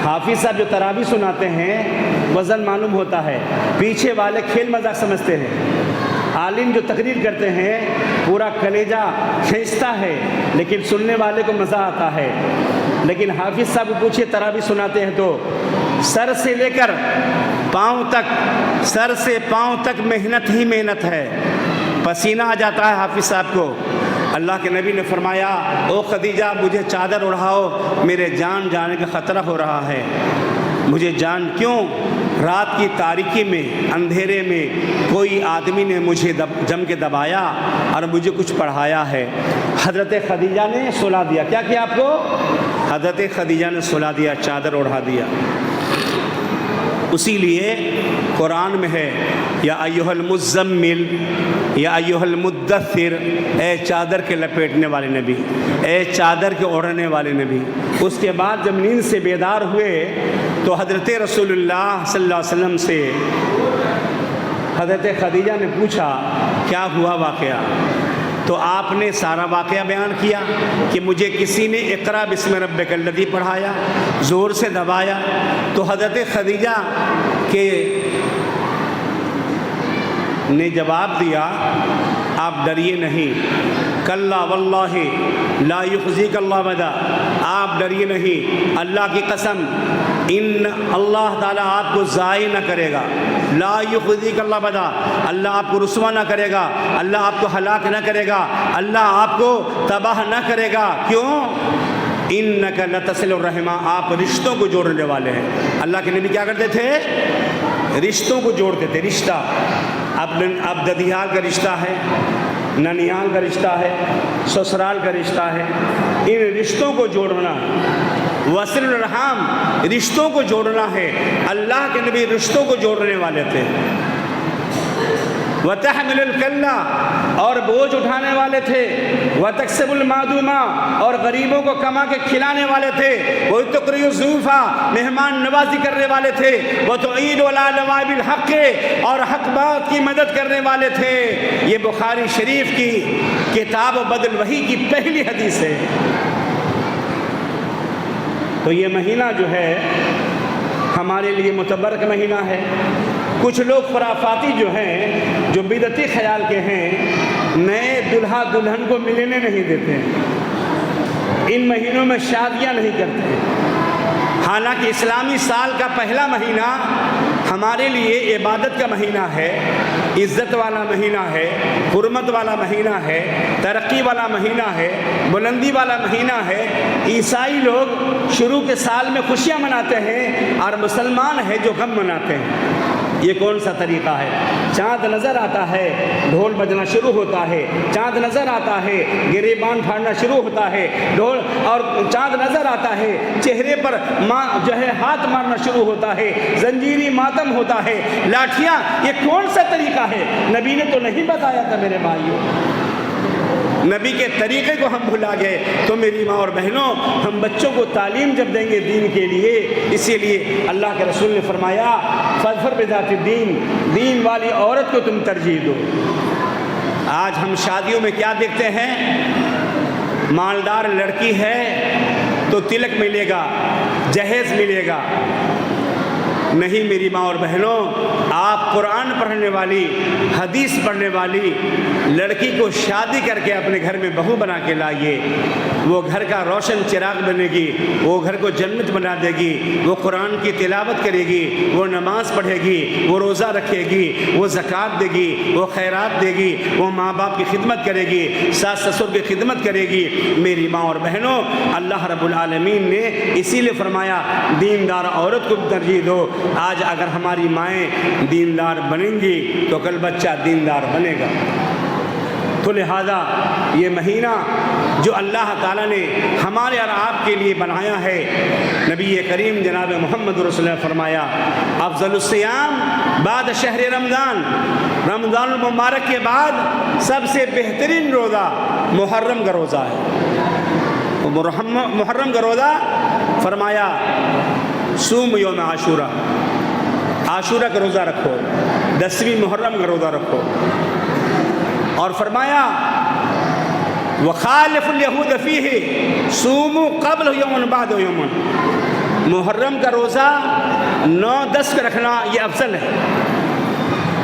حافظ صاحب جو تراویح سناتے ہیں وزن معلوم ہوتا ہے، پیچھے والے کھیل مذاق سمجھتے ہیں، عالم جو تقریر کرتے ہیں پورا کلیجہ کھینچتا ہے لیکن سننے والے کو مزہ آتا ہے۔ لیکن حافظ صاحب کو پوچھے تراویح سناتے ہیں تو سر سے لے کر پاؤں تک، سر سے پاؤں تک محنت ہی محنت ہے، پسینہ آ جاتا ہے حافظ صاحب کو۔ اللہ کے نبی نے فرمایا او خدیجہ مجھے چادر اڑاؤ، میرے جان جانے کا خطرہ ہو رہا ہے۔ مجھے جان کیوں؟ رات کی تاریکی میں، اندھیرے میں کوئی آدمی نے مجھے جم کے دبایا اور مجھے کچھ پڑھایا ہے۔ حضرت خدیجہ نے سلا دیا۔ کیا کیا آپ کو؟ حضرت خدیجہ نے سلا دیا، چادر اڑا دیا۔ اسی لیے قرآن میں ہے یا ایھا المزمل یا ایھا المدثر، اے چادر کے لپیٹنے والے نبی، اے چادر کے اوڑھنے والے نبی۔ اس کے بعد جب نیند سے بیدار ہوئے تو حضرت رسول اللہ صلی اللہ علیہ وسلم سے حضرت خدیجہ نے پوچھا کیا ہوا واقعہ؟ تو آپ نے سارا واقعہ بیان کیا کہ مجھے کسی نے اقرا بسم ربک الذی پڑھایا، زور سے دبایا۔ تو حضرت خدیجہ کے نے جواب دیا آپ ڈریے نہیں، کلا واللہ لا یخزیک اللہ ابدا، آپ ڈریے نہیں، اللہ کی قسم ان اللہ تعالیٰ آپ کو ضائع نہ کرے گا، لا یخزیک اللہ ابدا، اللہ آپ کو رسوا نہ کرے گا، اللہ آپ کو ہلاک نہ کرے گا، اللہ آپ کو تباہ نہ کرے گا۔ کیوں؟ انک لتصل الرحمہ، آپ رشتوں کو جوڑنے والے ہیں۔ اللہ کے نبی کیا کرتے تھے؟ رشتوں کو جوڑتے تھے۔ رشتہ اب ددیال کا رشتہ ہے، ننیال کا رشتہ ہے، سسرال کا رشتہ ہے، ان رشتوں کو جوڑنا وصل الرحام، رشتوں کو جوڑنا ہے۔ اللہ کے نبی رشتوں کو جوڑنے والے تھے۔ وَتَحْمِلُ الْكَلَّةَ، اور بوجھ اٹھانے والے تھے۔ وَتَكْسِبُ الْمَعْدُومَ، اور غریبوں کو کما کے کھلانے والے تھے۔ وَتُقْرِئُ الضُّيُوفَ، مہمان نوازی کرنے والے تھے۔ وَتُعِينُ عَلَىٰ نَوَائِبِ الْحَقِّ، اور حق بات کی مدد کرنے والے تھے۔ یہ بخاری شریف کی کتاب بدل وحی کی پہلی حدیث ہے۔ تو یہ مہینہ جو ہے ہمارے لیے متبرک مہینہ ہے۔ کچھ لوگ خرافاتی جو ہیں، جو بدعتی خیال کے ہیں، نئے دلہا دلہن کو ملنے نہیں دیتے، ان مہینوں میں شادیاں نہیں کرتے۔ حالانکہ اسلامی سال کا پہلا مہینہ ہمارے لیے عبادت کا مہینہ ہے، عزت والا مہینہ ہے، حرمت والا مہینہ ہے، ترقی والا مہینہ ہے، بلندی والا مہینہ ہے۔ عیسائی لوگ شروع کے سال میں خوشیاں مناتے ہیں اور مسلمان ہے جو غم مناتے ہیں۔ یہ کون سا طریقہ ہے؟ چاند نظر آتا ہے، ڈھول بجنا شروع ہوتا ہے، چاند نظر آتا ہے، گریبان پھاڑنا شروع ہوتا ہے، ڈھول اور چاند نظر آتا ہے، چہرے پر جو ہے ہاتھ مارنا شروع ہوتا ہے، زنجیری ماتم ہوتا ہے، لاٹھیاں۔ یہ کون سا طریقہ ہے؟ نبی نے تو نہیں بتایا تھا میرے بھائیوں۔ نبی کے طریقے کو ہم بھلا گئے۔ تو میری ماں اور بہنوں، ہم بچوں کو تعلیم جب دیں گے دین کے لیے، اسی لیے اللہ کے رسول نے فرمایا فاظفر بذات الدین، دین والی عورت کو تم ترجیح دو۔ آج ہم شادیوں میں کیا دیکھتے ہیں؟ مالدار لڑکی ہے تو تلک ملے گا، جہیز ملے گا۔ نہیں میری ماں اور بہنوں، آپ قرآن پڑھنے والی، حدیث پڑھنے والی لڑکی کو شادی کر کے اپنے گھر میں بہو بنا کے لائیے۔ وہ گھر کا روشن چراغ بنے گی، وہ گھر کو جنت بنا دے گی، وہ قرآن کی تلاوت کرے گی، وہ نماز پڑھے گی، وہ روزہ رکھے گی، وہ زکوٰۃ دے گی، وہ خیرات دے گی، وہ ماں باپ کی خدمت کرے گی، ساس سسر کی خدمت کرے گی۔ میری ماں اور بہنوں، اللہ رب العالمین نے اسی لیے فرمایا دیندار عورت کو ترجیح دو۔ آج اگر ہماری مائیں دیندار بنیں گی تو کل بچہ دیندار بنے گا۔ تو لہذا یہ مہینہ جو اللہ تعالیٰ نے ہمارے اور آپ کے لیے بنایا ہے، نبی کریم جناب محمد رسول اللہ نے فرمایا افضل الصیام بعد شہر رمضان، رمضان المبارک کے بعد سب سے بہترین روزہ محرم کا روزہ ہے۔ محرم کا روزہ فرمایا صوم یوم عاشورہ، عاشورہ کا روزہ رکھو، 10ویں محرم کا روزہ رکھو۔ اور فرمایا وخالف الیہود فیہ صوموا قبل یوم بعد یوم، محرم کا روزہ 9-10 کا رکھنا یہ افضل ہے۔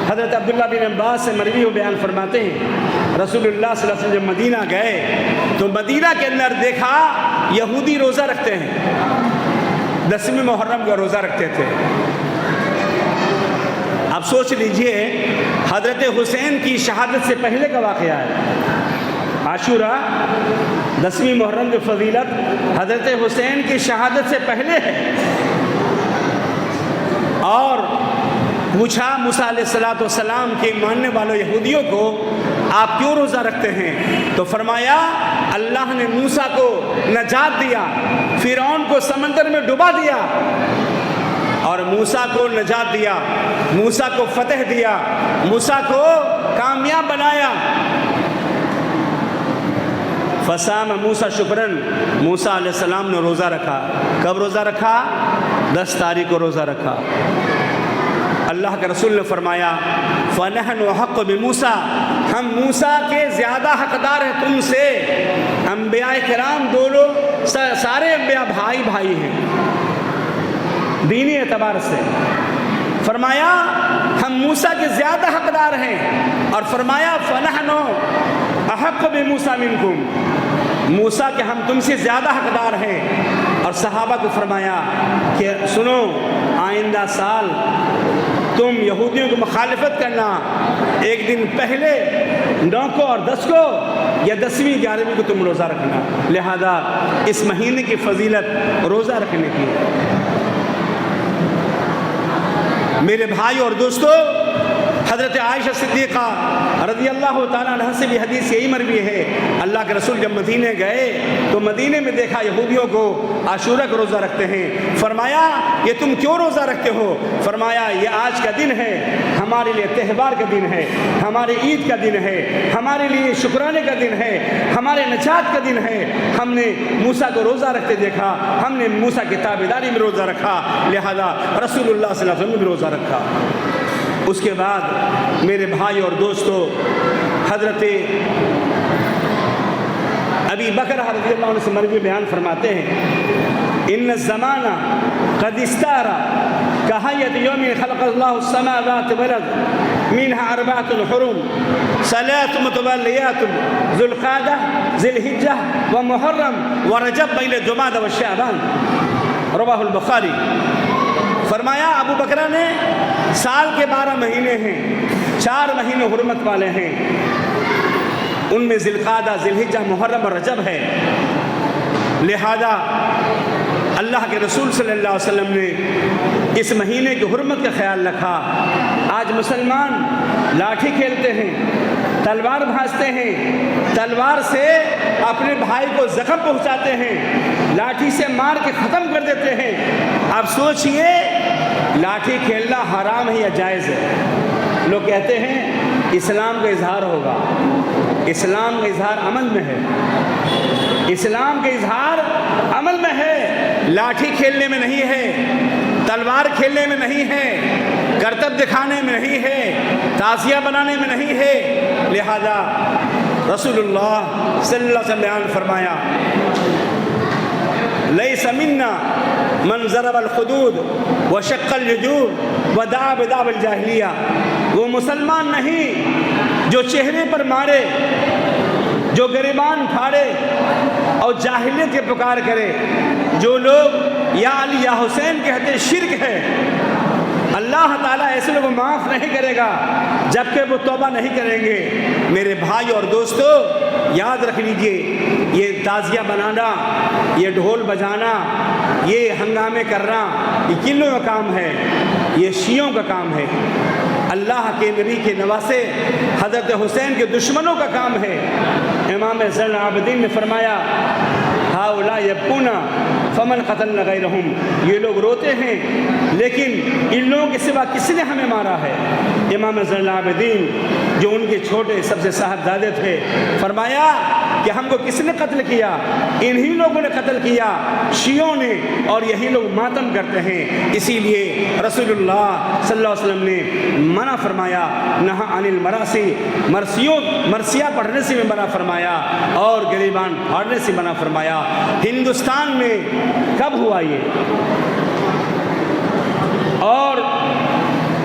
حضرت عبداللہ بن عباس سے مروی و بیان فرماتے ہیں رسول اللہ صلی اللہ علیہ وسلم جب مدینہ گئے تو مدینہ کے اندر دیکھا یہودی روزہ رکھتے ہیں، 10ویں محرم کا روزہ رکھتے تھے۔ اب سوچ لیجئے حضرت حسین کی شہادت سے پہلے کا واقعہ ہے۔ عاشورہ 10ویں محرم کی فضیلت حضرت حسین کی شہادت سے پہلے ہے۔ اور پوچھا موسیٰ علیہ السلام کے ماننے والوں یہودیوں کو آپ کیوں روزہ رکھتے ہیں؟ تو فرمایا اللہ نے موسیٰ کو نجات دیا، فرعون کو سمندر میں ڈبا دیا، اور موسیٰ کو نجات دیا، موسیٰ کو فتح دیا، موسیٰ کو کامیاب بنایا۔ فصام موسیٰ شکراً، موسیٰ علیہ السلام نے روزہ رکھا۔ کب روزہ رکھا؟ 10 تاریخ کو روزہ رکھا۔ اللہ کے رسول نے فرمایا فَنَحْنُ أَحَقُّ بِمُوسَىٰ، ہم موسیٰ کے زیادہ حقدار ہیں تم سے۔ انبیاء کرام دونوں سارے انبیاء بھائی بھائی ہیں دینی اعتبار سے۔ فرمایا ہم موسیٰ کے زیادہ حقدار ہیں، اور فرمایا فَنَحْنُ أَحَقُّ بِمُوسَىٰ مِنْكُمْ، موسیٰ کے ہم تم سے زیادہ حقدار ہیں۔ اور صحابہ کو فرمایا کہ سنو آئندہ سال تم یہودیوں کو مخالفت کرنا، ایک دن پہلے 9 کو اور 10 کو یا 10ویں 11ویں کو تم روزہ رکھنا۔ لہذا اس مہینے کی فضیلت روزہ رکھنے کی ہے۔ میرے بھائی اور دوستو، حضرت عائشہ صدیقہ رضی اللہ تعالیٰ عنہ سے بھی حدیث یہی مروی ہے، اللہ کے رسول جب مدینے گئے تو مدینے میں دیکھا یہودیوں کو عاشورہ کا روزہ رکھتے ہیں۔ فرمایا یہ تم کیوں روزہ رکھتے ہو؟ فرمایا یہ آج کا دن ہے ہمارے لیے تہوار کا دن ہے، ہمارے عید کا دن ہے، ہمارے لیے شکرانے کا دن ہے، ہمارے نجات کا دن ہے۔ ہم نے موسیٰ کو روزہ رکھتے دیکھا، ہم نے موسیٰ کی تابعداری میں روزہ رکھا، لہذا رسول اللہ صلی اللہ علیہ وسلم نے بھی روزہ رکھا۔ اس کے بعد میرے بھائی اور دوستو، حضرت ابی بکر رضی اللہ عنہ سے مروی بیان فرماتے ہیں، ان الزمان قد استار كهيئة يوم خلق الله السماوات والارض منها اربعة حرم ثلاث متواليات ذو القعدة ذي الحجة ومحرم ورجب بين جمادى وشعبان، رواہ البخاری۔ فرمایا ابو بکرہ نے سال کے 12 مہینے ہیں، 4 مہینے حرمت والے ہیں، ان میں ذی القعدہ، ذی الحجہ، محرم اور رجب ہے، لہذا اللہ کے رسول صلی اللہ علیہ وسلم نے اس مہینے کی حرمت کا خیال رکھا۔ آج مسلمان لاٹھی کھیلتے ہیں، تلوار بھانجتے ہیں، تلوار سے اپنے بھائی کو زخم پہنچاتے ہیں، لاٹھی سے مار کے ختم کر دیتے ہیں۔ اب سوچئے لاٹھی کھیلنا حرام ہے یا جائز ہے؟ لوگ کہتے ہیں اسلام کا اظہار ہوگا، اسلام کا اظہار عمل میں ہے، اسلام کا اظہار عمل میں ہے، لاٹھی کھیلنے میں نہیں ہے، تلوار کھیلنے میں نہیں ہے، کرتب دکھانے میں نہیں ہے، تعزیہ بنانے میں نہیں ہے۔ لہذا رسول اللہ صلی اللہ علیہ وسلم بیان فرمایا، لیس منا من ضرب الخدود وشق الجیوب ودعا بدعوى الجاہلیہ، وہ مسلمان نہیں جو چہرے پر مارے، جو گریبان پھاڑے اور جاہلیت کے پکار کرے۔ جو لوگ یا علی یا حسین کہتے شرک ہے، اللہ تعالیٰ ایسے لوگوں کو معاف نہیں کرے گا جبکہ وہ توبہ نہیں کریں گے۔ میرے بھائی اور دوستو یاد رکھ لیجئے، یہ تعزیہ بنانا، یہ ڈھول بجانا، یہ ہنگامے کرنا، یہ کن لوگوں کا کام ہے؟ یہ شیعوں کا کام ہے، اللہ کے نبی کے نواسے حضرت حسین کے دشمنوں کا کام ہے۔ امام زین العابدین نے فرمایا، ہؤلاء یبکون فمن قتلنا غیرہم، یہ لوگ روتے ہیں لیکن ان لوگوں کے سوا کس نے ہمیں مارا ہے؟ امام زین العابدین جو ان کے چھوٹے سب سے صاحبزادے تھے، فرمایا کہ ہم کو کس نے قتل کیا؟ انہی لوگوں نے قتل کیا، شیعوں نے، اور یہی لوگ ماتم کرتے ہیں۔ اسی لیے رسول اللہ صلی اللہ علیہ وسلم نے منع فرمایا، نہا عن المراسی، مرثیہ پڑھنے سے بھی منع فرمایا اور گریبان پھاڑنے سے منع فرمایا۔ ہندوستان میں کب ہوا یہ؟ اور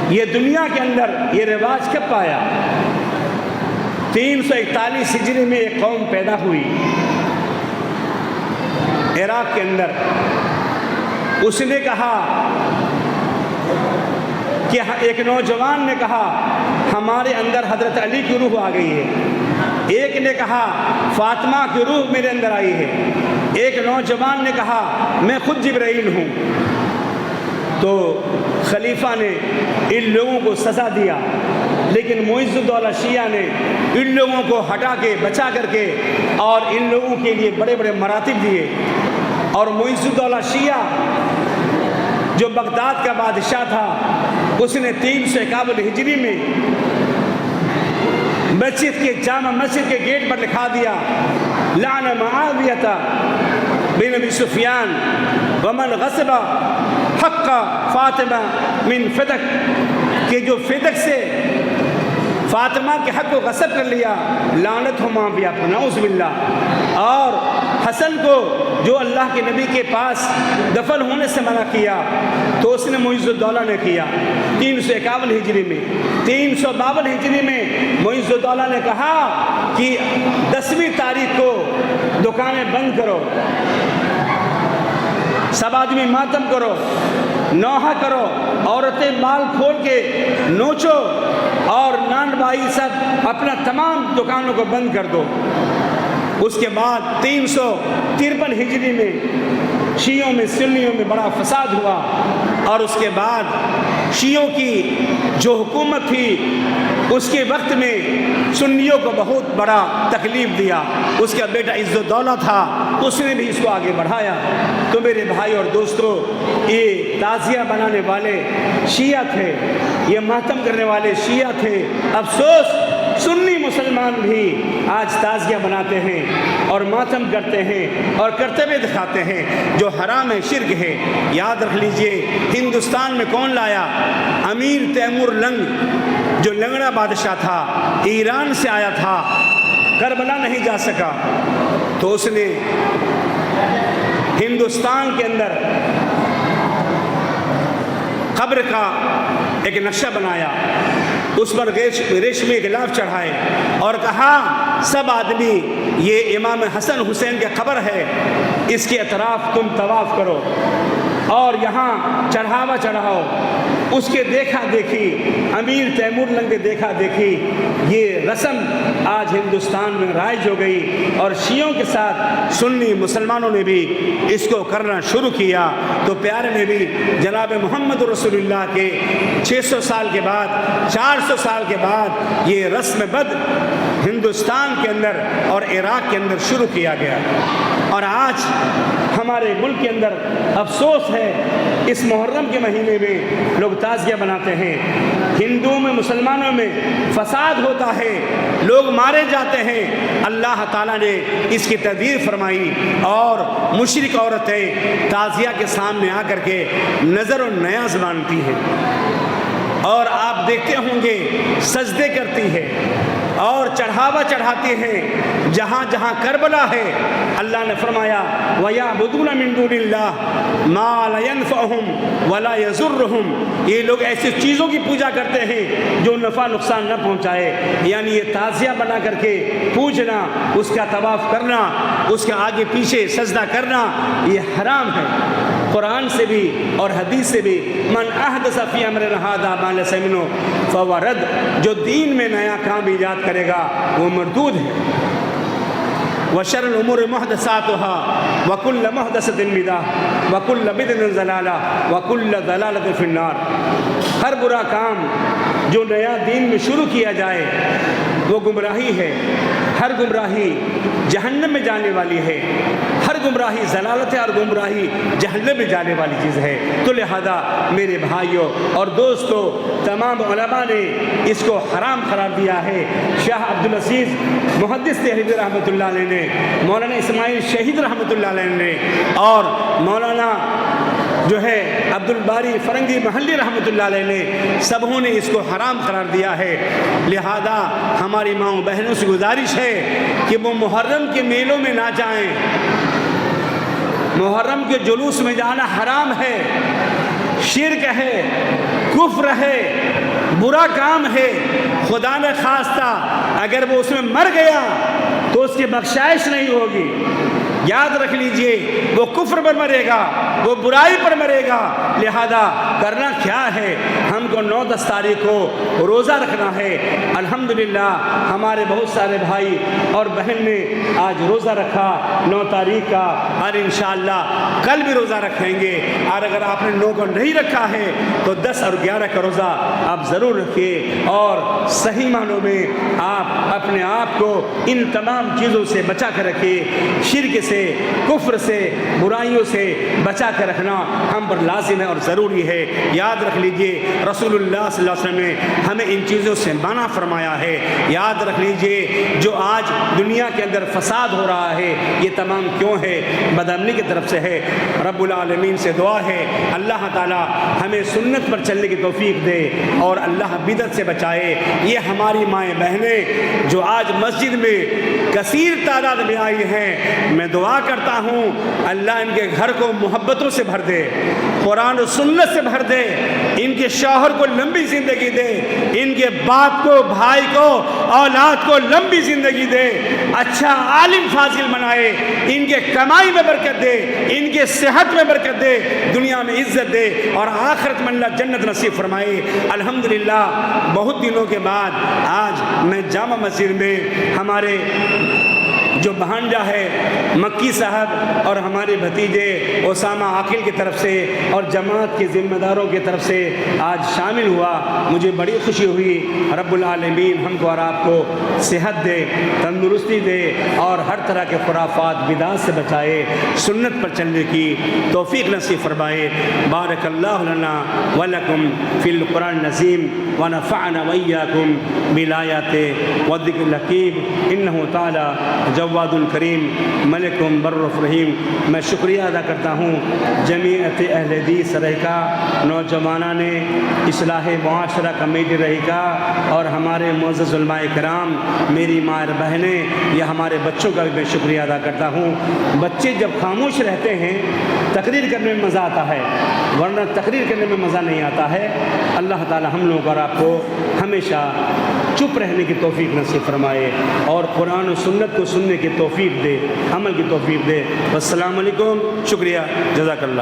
یہ دنیا کے اندر یہ رواج کب پایا؟ 341 ہجری میں ایک قوم پیدا ہوئی عراق کے اندر۔ اس نے کہا کہ ایک نوجوان نے کہا ہمارے اندر حضرت علی کی روح آ گئی ہے، ایک نے کہا فاطمہ کی روح میرے اندر آئی ہے، ایک نوجوان نے کہا میں خود جبرائیل ہوں۔ تو خلیفہ نے ان لوگوں کو سزا دیا، لیکن معز الدولہ شیعہ نے ان لوگوں کو ہٹا کے بچا کر کے اور ان لوگوں کے لیے بڑے بڑے مراتب دیے۔ اور معز الدولہ شیعہ جو بغداد کا بادشاہ تھا، اس نے 351 ہجری میں مسجد کے جامع مسجد کے گیٹ پر لکھا دیا، لعن معاویہ بن ابی سفیان ومن غصب حق فاطمہ من فدک، کہ جو فدک سے فاطمہ کے حق کو غصب کر لیا، لعنت ہو معاویہ پر، نعوذ باللہ۔ اور حسن کو جو اللہ کے نبی کے پاس دفن ہونے سے منع کیا تو اس نے معز الدولہ نے کیا 351 ہجری میں۔ 352 ہجری میں معز الدولہ نے کہا کہ 10ویں تاریخ کو دکانیں بند کرو، سب آدمی ماتم کرو، نوحہ کرو، عورتیں بال کھول کے نوچو اور نان بھائی سب اپنا تمام دکانوں کو بند کر دو۔ اس کے بعد 353 ہجری میں شیعوں میں سنیوں میں بڑا فساد ہوا، اور اس کے بعد شیعوں کی جو حکومت تھی اس کے وقت میں سنیوں کو بہت بڑا تکلیف دیا. اس کا بیٹا عز الدولہ تھا، اس نے بھی اس کو آگے بڑھایا. تو میرے بھائی اور دوستو، یہ تعزیہ بنانے والے شیعہ تھے، یہ ماتم کرنے والے شیعہ تھے. افسوس سنی مسلمان بھی آج تعزیہ بناتے ہیں اور ماتم کرتے ہیں اور کرتے ہوئے دکھاتے ہیں، جو حرام ہے، شرک ہے. یاد رکھ لیجئے، ہندوستان میں کون لایا؟ امیر تیمور لنگ، جو لنگڑا بادشاہ تھا، ایران سے آیا تھا، کربلا نہیں جا سکا، تو اس نے ہندوستان کے اندر قبر کا ایک نقشہ بنایا، اس پر ریشمی غلاف چڑھائے اور کہا سب آدمی یہ امام حسن حسین کی قبر ہے، اس کے اطراف تم طواف کرو اور یہاں چڑھاوا چڑھاؤ. اس کے دیکھا دیکھی، امیر تیمور لنگ کے دیکھا دیکھی یہ رسم آج ہندوستان میں رائج ہو گئی، اور شیعوں کے ساتھ سنی مسلمانوں نے بھی اس کو کرنا شروع کیا. تو پیارے نبی جناب محمد رسول اللہ کے 600 سال کے بعد، 400 سال کے بعد یہ رسم بد ہندوستان کے اندر اور عراق کے اندر شروع کیا گیا. اور آج ہمارے ملک کے اندر افسوس ہے، اس محرم کے مہینے میں لوگ تعزیہ بناتے ہیں، ہندوؤں میں مسلمانوں میں فساد ہوتا ہے، لوگ مارے جاتے ہیں. اللہ تعالیٰ نے اس کی تدبیر فرمائی اور مشرک عورتیں تعزیہ کے سامنے آ کر کے نظر و نیاز مانتی ہیں، اور آپ دیکھتے ہوں گے سجدے کرتی ہے اور چڑھاوا چڑھاتی ہیں جہاں جہاں کربلا ہے. اللہ نے فرمایا وَيَعْبُدُونَ مِن دُونِ اللَّهِ مَا لَا يَنْفَعُهُمْ وَلَا يَضُرُّهُمْ. یہ لوگ ایسی چیزوں کی پوجا کرتے ہیں جو نفع نقصان نہ پہنچائے. یعنی یہ تعزیہ بنا کر کے پوجنا، اس کا طواف کرنا، اس کے آگے پیچھے سجدہ کرنا، یہ حرام ہے. قرآن سے بھی اور حدیث سے بھی من احدث فی امرنا ھذا ما لیس منہ فہو رد. جو دین میں نیا کام ایجاد کرے گا وہ مردود ہے. وشر الامور محدثاتها وکل محدثۃ بدعہ وکل بدعۃ ضلالہ وکل ضلالۃ فی النار. ہر برا کام جو نیا دین میں شروع کیا جائے وہ گمراہی ہے، ہر گمراہی جہنم میں جانے والی ہے، ہر گمراہی ضلالت ہے اور گمراہی جہنم میں جانے والی چیز ہے. تو لہذا میرے بھائیوں اور دوستوں، تمام علماء نے اس کو حرام قرار دیا ہے. شاہ عبدالعزیز محدث دہلوی رحمۃ اللہ علیہ نے، مولانا اسماعیل شہید رحمۃ اللہ علیہ نے، اور مولانا جو ہے عبد الباری فرنگی محلی رحمۃ اللہ علیہ نے، سبوں نے اس کو حرام قرار دیا ہے. لہذا ہماری ماؤں بہنوں سے گزارش ہے کہ وہ محرم کے میلوں میں نہ جائیں. محرم کے جلوس میں جانا حرام ہے، شرک ہے، کفر ہے، برا کام ہے. خدا نے خواستہ اگر وہ اس میں مر گیا تو اس کی بخشائش نہیں ہوگی. یاد رکھ لیجئے، وہ کفر پر مرے گا، وہ برائی پر مرے گا. لہذا کرنا کیا ہے، ہم کو 9-10 تاریخ کو روزہ رکھنا ہے. الحمدللہ ہمارے بہت سارے بھائی اور بہن نے آج روزہ رکھا 9 تاریخ کا، اور انشاءاللہ کل بھی روزہ رکھیں گے. اور اگر آپ نے 9 کو نہیں رکھا ہے تو 10 اور 11 کا روزہ آپ ضرور رکھیں، اور صحیح معنوں میں آپ اپنے آپ کو ان تمام چیزوں سے بچا کر رکھیں. شرک سے، کفر سے، برائیوں سے بچا کر رکھنا ہم پر لازم ہے اور ضروری ہے. یاد رکھ لیجئے رسول اللہ صلی اللہ علیہ وسلم نے ہمیں ان چیزوں سے منع فرمایا ہے. یاد رکھ لیجئے جو آج دنیا کے اندر فساد ہو رہا ہے یہ تمام کیوں ہے؟ بدامنی کی طرف سے ہے. رب العالمین سے دعا ہے اللہ تعالی ہمیں سنت پر چلنے کی توفیق دے اور اللہ بدعت سے بچائے. یہ ہماری مائیں بہنیں جو آج مسجد میں کثیر تعداد میں آئی ہیں، میں دعا کرتا ہوں اللہ ان کے گھر کو محبتوں سے بھر دے، قرآن و سنت سے بھر دے، ان کے شوہر کو لمبی زندگی دے، ان کے باپ کو، بھائی کو، اولاد کو لمبی زندگی دے، اچھا عالم فاضل بنائے، ان کے کمائی میں برکت دے، ان کے صحت میں برکت دے، دنیا میں عزت دے، اور آخرت میں اللہ جنت نصیب فرمائے. الحمدللہ بہت دنوں کے بعد آج میں جامع مسجد میں ہمارے جو بھانجا ہے مکی صاحب اور ہمارے بھتیجے اسامہ عاقل کی طرف سے اور جماعت کے ذمہ داروں کی طرف سے آج شامل ہوا، مجھے بڑی خوشی ہوئی۔ رب العالمین ہم کو اور آپ کو صحت دے، تندرستی دے اور ہر طرح کے خرافات بدعات سے بچائے، سنت پر چلنے کی توفیق نصیب فرمائے۔ بارک اللہ لنا ولکم فی القرآن العظیم ونفعنا وإياكم بالآیات والذکر الحکیم انہ تعالی جواد کریم ملک بر رحیم۔ میں شکریہ ادا کرتا ہوں جمعیت اہل حدیث رہیکا، نوجوانان نے اصلاح معاشرہ کمیٹی رہیکا اور ہمارے معزز علماء کرام، میری ماں اور بہنیں، یا ہمارے بچوں کا بھی میں شکریہ ادا کرتا ہوں۔ بچے جب خاموش رہتے ہیں تقریر کرنے میں مزہ آتا ہے، ورنہ تقریر کرنے میں مزہ نہیں آتا ہے۔ اللہ تعالی ہم لوگوں اور آپ کو ہمیشہ چپ رہنے کی توفیق نصیب فرمائے اور قرآن و سنت کو سننے کی توفیق دے، عمل کی توفیق دے۔ والسلام علیکم، شکریہ، جزاک اللہ۔